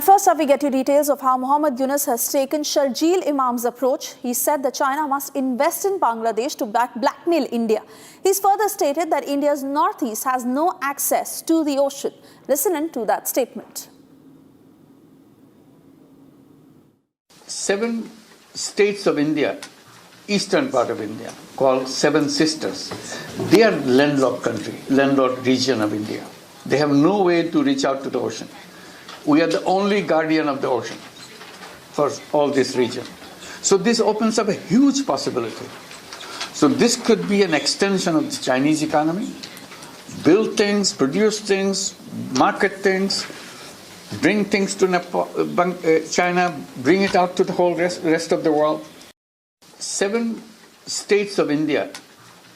First up, we get you details of how Mohammed Yunus has taken Sharjeel Imam's approach. He said that China must invest in Bangladesh to blackmail India. He's further stated that India's northeast has no access to the ocean. Listen in to that statement. 7 states of India, eastern part of India, called Seven Sisters, they are landlocked country, landlocked region of India. They have no way to reach out to the ocean. We are the only guardian of the ocean for all this region. So this opens up a huge possibility. So this could be an extension of the Chinese economy, build things, produce things, market things, bring things to China, bring it out to the whole rest of the world. 7 states of India,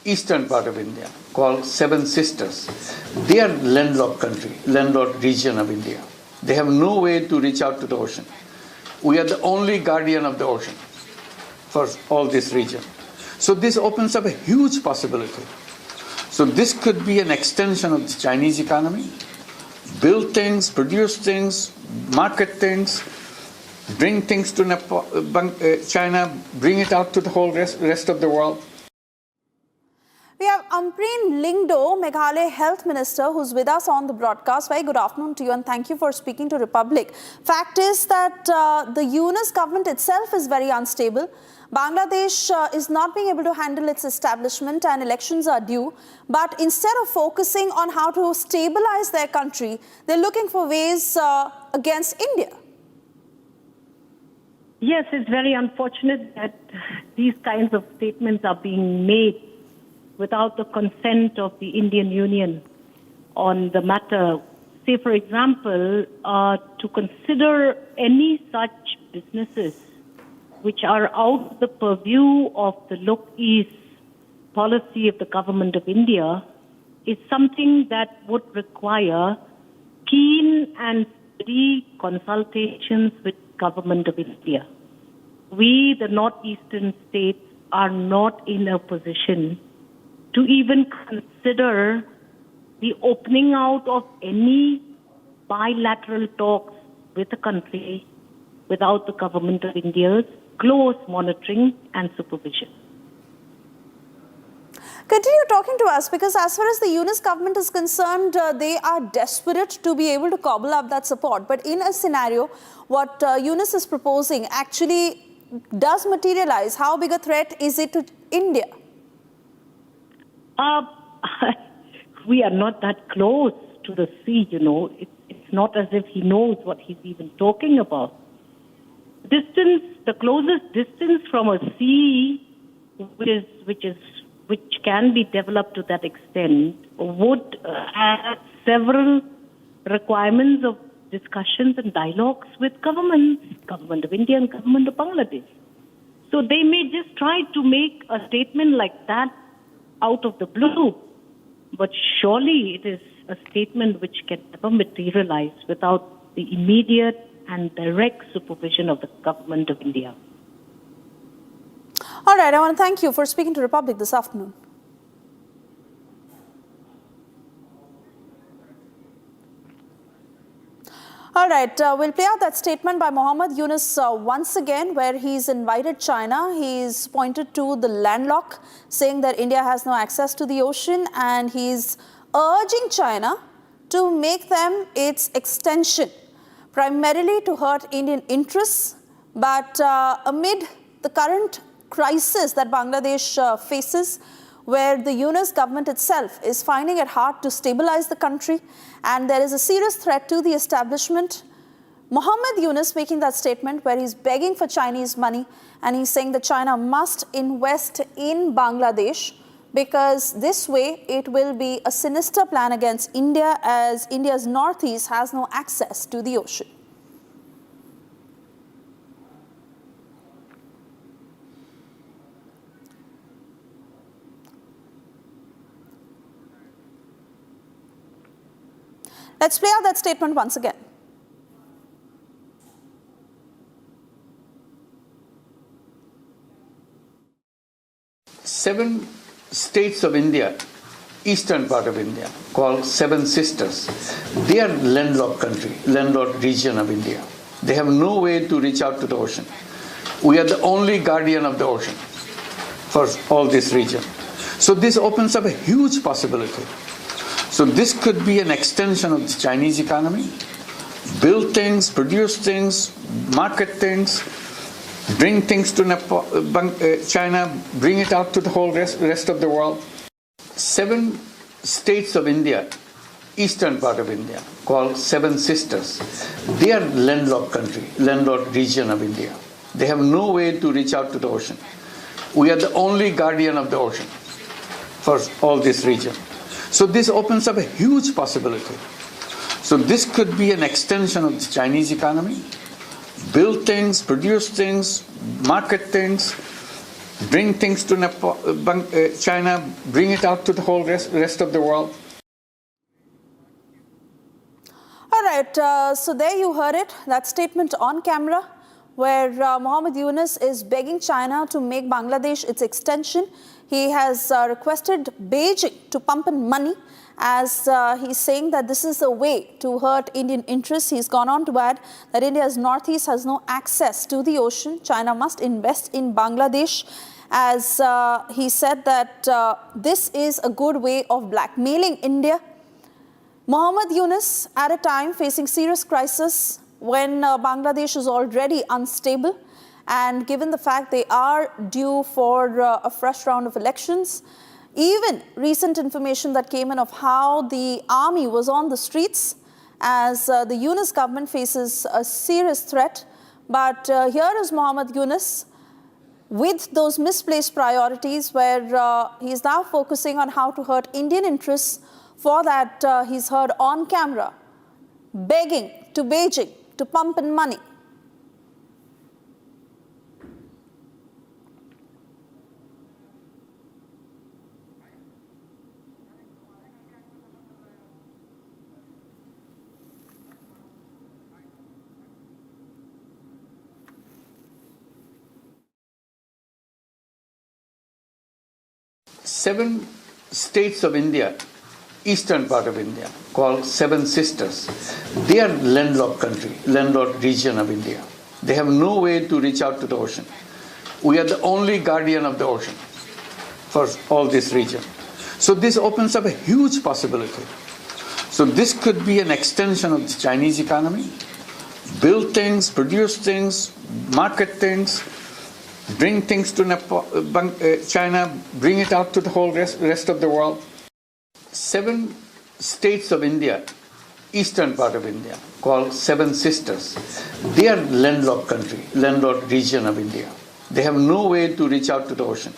eastern part of India, called Seven Sisters, they are landlocked country, landlocked region of India. They have no way to reach out to the ocean. We are the only guardian of the ocean for all this region. So this opens up a huge possibility. So this could be an extension of the Chinese economy, build things, produce things, market things, bring things to China, bring it out to the whole rest of the world. We have Ampreen Lingdo, Meghalaya Health Minister, who's with us on the broadcast. Very good afternoon to you and thank you for speaking to Republic. Fact is that the Yunus government itself is very unstable. Bangladesh is not being able to handle its establishment and elections are due. But instead of focusing on how to stabilize their country, they're looking for ways against India. Yes, it's very unfortunate that these kinds of statements are being made without the consent of the Indian Union on the matter. Say, for example, to consider any such businesses which are out of the purview of the Northeast policy of the government of India is something that would require keen and steady consultations with government of India. We, the northeastern states, are not in a position to even consider the opening out of any bilateral talks with a country without the government of India's close monitoring and supervision. Continue talking to us, because as far as the Yunus government is concerned, they are desperate to be able to cobble up that support. But in a scenario, what Yunus is proposing actually does materialize. How big a threat is it to India? We are not that close to the sea, you know. It's not as if he knows what he's even talking about. Distance, the closest distance from a sea, which can be developed to that extent, would have several requirements of discussions and dialogues with governments, government of India and government of Bangladesh. So they may just try to make a statement like that out of the blue, but surely it is a statement which can never materialize without the immediate and direct supervision of the government of India. All right, I want to thank you for speaking to Republic this afternoon. All right, we'll play out that statement by Mohammed Yunus once again, where he's invited China. He's pointed to the landlock, saying that India has no access to the ocean, and he's urging China to make them its extension, primarily to hurt Indian interests. But amid the current crisis that Bangladesh faces, where the Yunus government itself is finding it hard to stabilize the country, and there is a serious threat to the establishment, Mohammed Yunus making that statement where he's begging for Chinese money, and he's saying that China must invest in Bangladesh, because this way it will be a sinister plan against India, as India's northeast has no access to the ocean. Let's play out that statement once again. Seven states of India, eastern part of India, called Seven Sisters, they are landlocked country, landlocked region of India. They have no way to reach out to the ocean. We are the only guardian of the ocean for all this region. So this opens up a huge possibility. So this could be an extension of the Chinese economy. Build things, produce things, market things, bring things to China, bring it out to the whole rest of the world. 7 states of India, eastern part of India, called Seven Sisters, they are landlocked country, landlocked region of India. They have no way to reach out to the ocean. We are the only guardian of the ocean for all this region. So this opens up a huge possibility. So this could be an extension of the Chinese economy. Build things, produce things, market things, bring things to China, bring it out to the whole rest of the world. All right, so there you heard it, that statement on camera, where Mohammed Yunus is begging China to make Bangladesh its extension. He has requested Beijing to pump in money, as he's saying that this is a way to hurt Indian interests. He's gone on to add that India's northeast has no access to the ocean. China must invest in Bangladesh, as he said that this is a good way of blackmailing India. Mohammed Yunus, at a time facing serious crisis when Bangladesh is already unstable, and given the fact they are due for a fresh round of elections, even recent information that came in of how the army was on the streets, as the Yunus government faces a serious threat. But here is Mohammed Yunus with those misplaced priorities, where he is now focusing on how to hurt Indian interests. For that, he's heard on camera begging to Beijing to pump in money. Seven states of India, eastern part of India, called Seven Sisters, they are landlocked country, landlocked region of India. They have no way to reach out to the ocean. We are the only guardian of the ocean for all this region. So this opens up a huge possibility. So this could be an extension of the Chinese economy. Build things, produce things, market things, bring things to China, bring it out to the whole rest of the world. 7 states of India, eastern part of India, called Seven Sisters, they are landlocked country, landlocked region of India. They have no way to reach out to the ocean.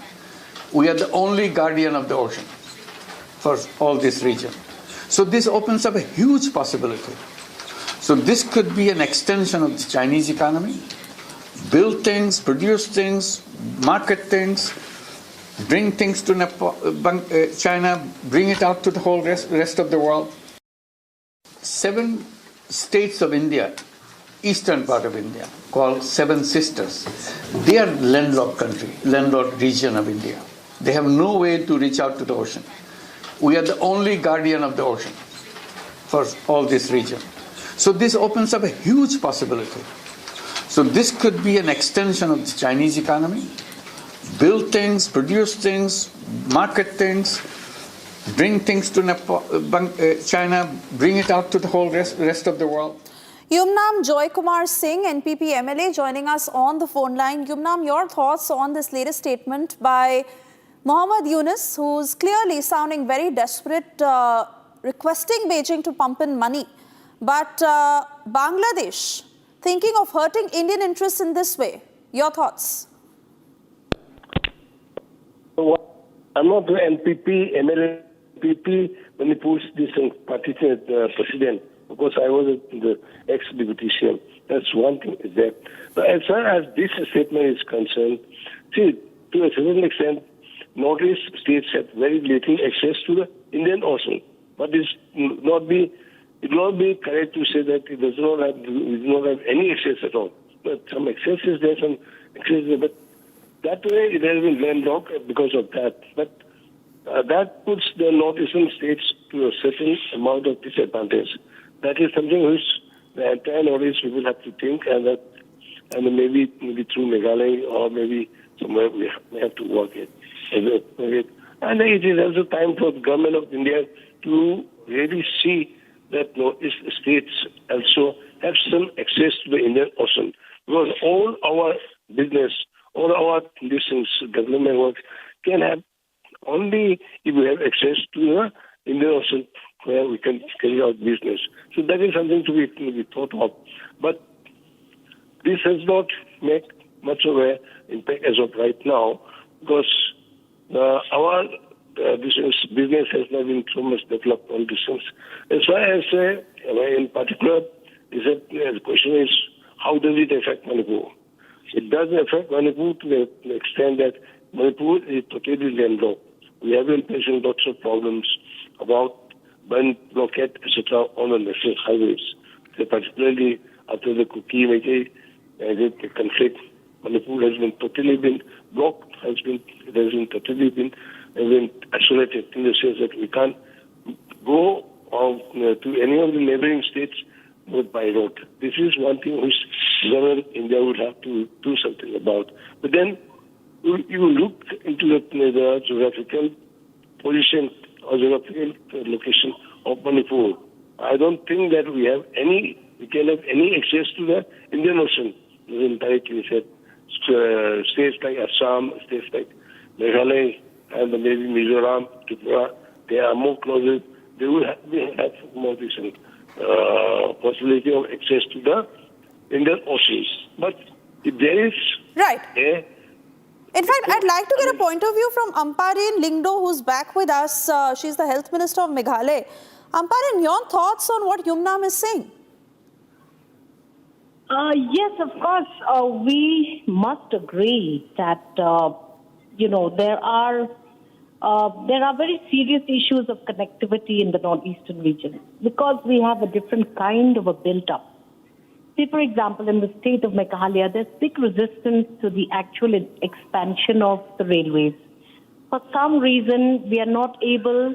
We are the only guardian of the ocean for all this region. So this opens up a huge possibility. So this could be an extension of the Chinese economy. Build things, produce things, market things, bring things to China, bring it out to the whole rest of the world. 7 states of India, eastern part of India, called Seven Sisters, they are landlocked country, landlocked region of India. They have no way to reach out to the ocean. We are the only guardian of the ocean for all this region. So this opens up a huge possibility. So this could be an extension of the Chinese economy. Build things, produce things, market things, bring things to China, bring it out to the whole rest of the world. Yumnam Joy Kumar Singh, NPP MLA, joining us on the phone line. Yumnam, your thoughts on this latest statement by Mohammed Yunus, who's clearly sounding very desperate, requesting Beijing to pump in money. But Bangladesh thinking of hurting Indian interests in this way. Your thoughts? I'm not the NPP, MLA, NPP when he puts this in particular president. Of course, I was the ex-deputy CM. That's one thing is there. But as far as this statement is concerned, see, to a certain extent, northeast states have very little access to the Indian Ocean. But it will not be correct to say that it does not have any access at all. But some access is there, some access is there. But that way it has been landlocked because of that. But that puts the northeastern states to a certain amount of disadvantage. That is something the entire Northeast we will have to think, and maybe through Meghalaya or maybe somewhere we have to work it. And it is also time for the government of India to really see that Northeast states also have some access to the Indian Ocean, because all our business, all our conditions, development work can have only if we have access to the Indian Ocean where we can carry out business. So that is something to be thought of. But this has not made much of an impact as of right now, because our business has not been so much developed on distance. As far as in particular, the question is, how does it affect Manipur? It does affect Manipur to the extent that Manipur is totally landlocked. We have been facing lots of problems about blockade, etc., on the national highways. So particularly after the Kuki-Meitei conflict, Manipur has been totally blocked, has been totally isolated in the sense that we can't go to any of the neighboring states by road. This is one thing which government India would have to do something about. But then you look into the geographical position or geographical location of Manipur. I don't think that we can have any access to the Indian Ocean. Directly said, states like Assam, states like Meghalaya, and maybe Mizoram, Tripura, they are more closer. They will have more recent possibility of access to the Indian Oceans. But if there is right. In fact, I'd like to get a point of view from Amparin Lingdo, who's back with us. She's the Health Minister of Meghalaya. Amparin, your thoughts on what Yumnam is saying? Yes, of course. We must agree that, there are very serious issues of connectivity in the northeastern region because we have a different kind of a build-up. See, for example, in the state of Meghalaya, there's big resistance to the actual expansion of the railways. For some reason, we are not able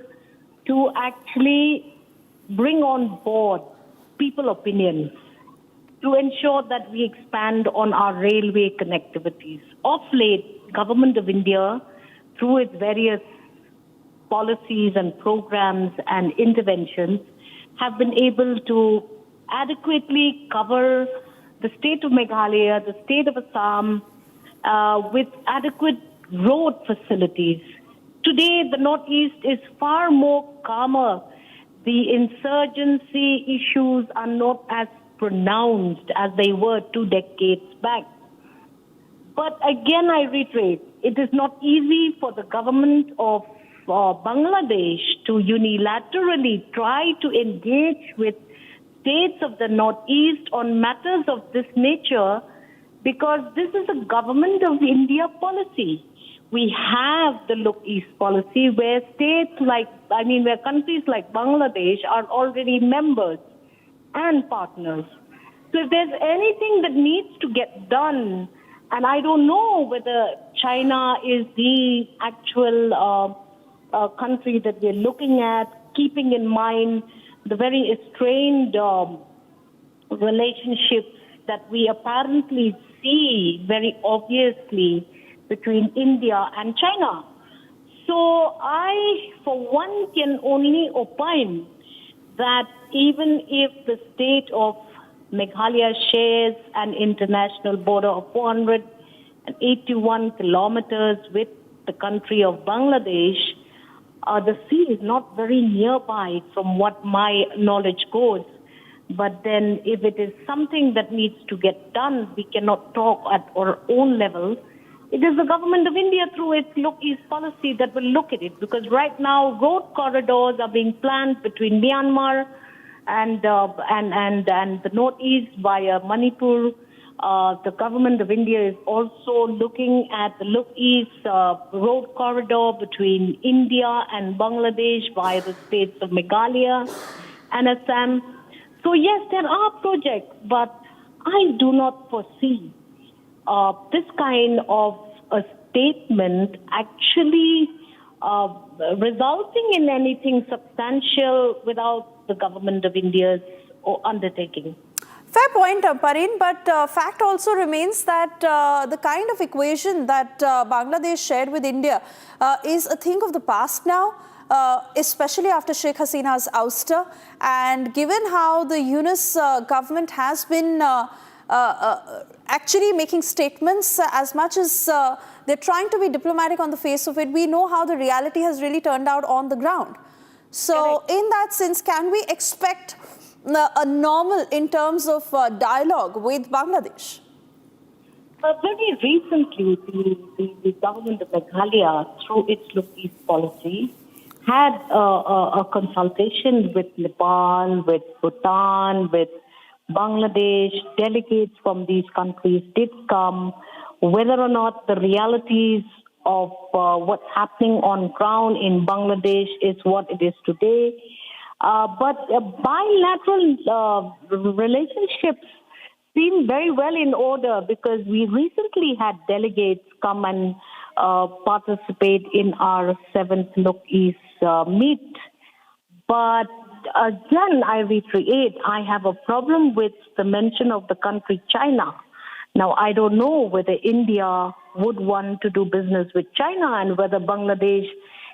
to actually bring on board people opinions to ensure that we expand on our railway connectivities. Of late, Government of India, through its various policies and programs and interventions, have been able to adequately cover the state of Meghalaya, the state of Assam, with adequate road facilities. Today, the Northeast is far more calmer. The insurgency issues are not as pronounced as they were 2 decades back. But again, I reiterate, it is not easy for the government of Bangladesh to unilaterally try to engage with states of the Northeast on matters of this nature, because this is a Government of India policy. We have the Look East policy where where countries like Bangladesh are already members and partners. So if there's anything that needs to get done, and I don't know whether China is the actual country that we're looking at, keeping in mind the very strained relationships that we apparently see very obviously between India and China. So I, for one, can only opine that even if the state of Meghalaya shares an international border of 481 kilometers with the country of Bangladesh, the sea is not very nearby from what my knowledge goes. But then if it is something that needs to get done, we cannot talk at our own level. It is the Government of India through its Look East policy that will look at it, because right now road corridors are being planned between Myanmar and the Northeast via Manipur. The Government of India is also looking at the Look East road corridor between India and Bangladesh via the states of Meghalaya and Assam. So yes, there are projects, but I do not foresee this kind of a statement actually resulting in anything substantial without the Government of India's undertaking. point, Pareen, but fact also remains that the kind of equation that Bangladesh shared with India is a thing of the past now, especially after Sheikh Hasina's ouster. And given how the Yunus government has been actually making statements, as much as they're trying to be diplomatic on the face of it, we know how the reality has really turned out on the ground. So in that sense, can we expect a normal in terms of dialogue with Bangladesh? Very recently, the government of Meghalaya, through its Northeast policy, had a consultation with Nepal, with Bhutan, with Bangladesh. Delegates from these countries did come. Whether or not the realities of what's happening on ground in Bangladesh is what it is today. But bilateral relationships seem very well in order, because we recently had delegates come and participate in our 7th Northeast meet. But again, I reiterate, I have a problem with the mention of the country China. Now, I don't know whether India would want to do business with China and whether Bangladesh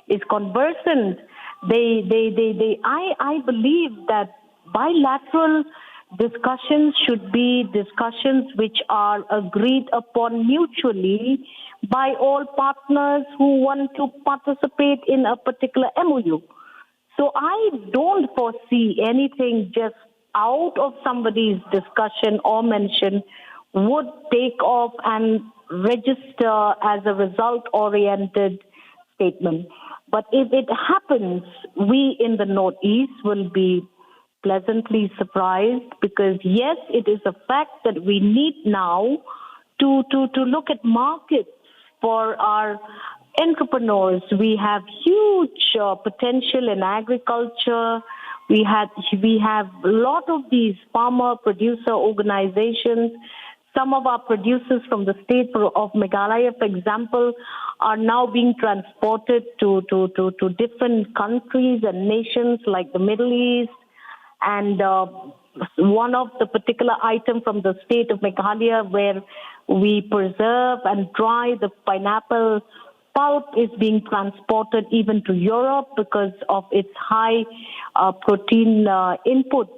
is conversant. I believe that bilateral discussions should be discussions which are agreed upon mutually by all partners who want to participate in a particular MOU. So I don't foresee anything just out of somebody's discussion or mention would take off and register as a result-oriented statement. But if it happens, we in the Northeast will be pleasantly surprised, because yes, it is a fact that we need now to look at markets for our entrepreneurs. We have huge potential in agriculture. We have a lot of these farmer producer organizations. Some of our producers from the state of Meghalaya, for example, are now being transported to different countries and nations like the Middle East. And one of the particular item from the state of Meghalaya where we preserve and dry the pineapple pulp is being transported even to Europe because of its high protein input.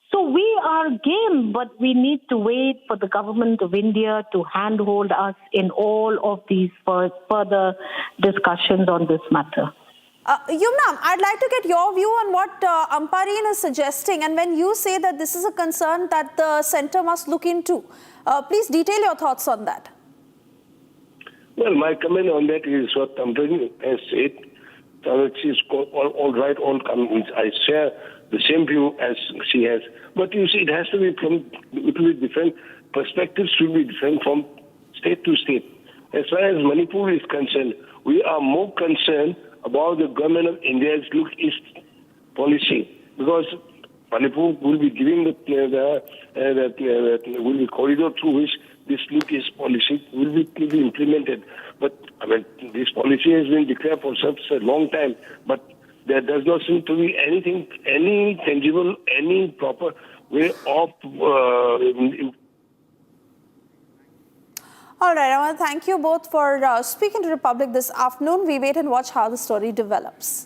So we are game, but we need to wait for the government of India to handhold us in all of these further discussions on this matter. Yumna, I'd like to get your view on what Ampareen is suggesting. And when you say that this is a concern that the centre must look into, please detail your thoughts on that. Well, my comment on that is what Ampareen has said. She's all right, all comments. I share the same view as she has. But you see, it has to be from different perspectives, should be different from state to state. As far as Manipur is concerned, we are more concerned about the government of India's Look East policy, because Manipur will be giving the will be corridor through which this Look East policy will be implemented. But I mean, this policy has been declared for such a long time, but there does not seem to be anything, any tangible, any proper way of. All right, I want to thank you both for speaking to the public this afternoon. We wait and watch how the story develops.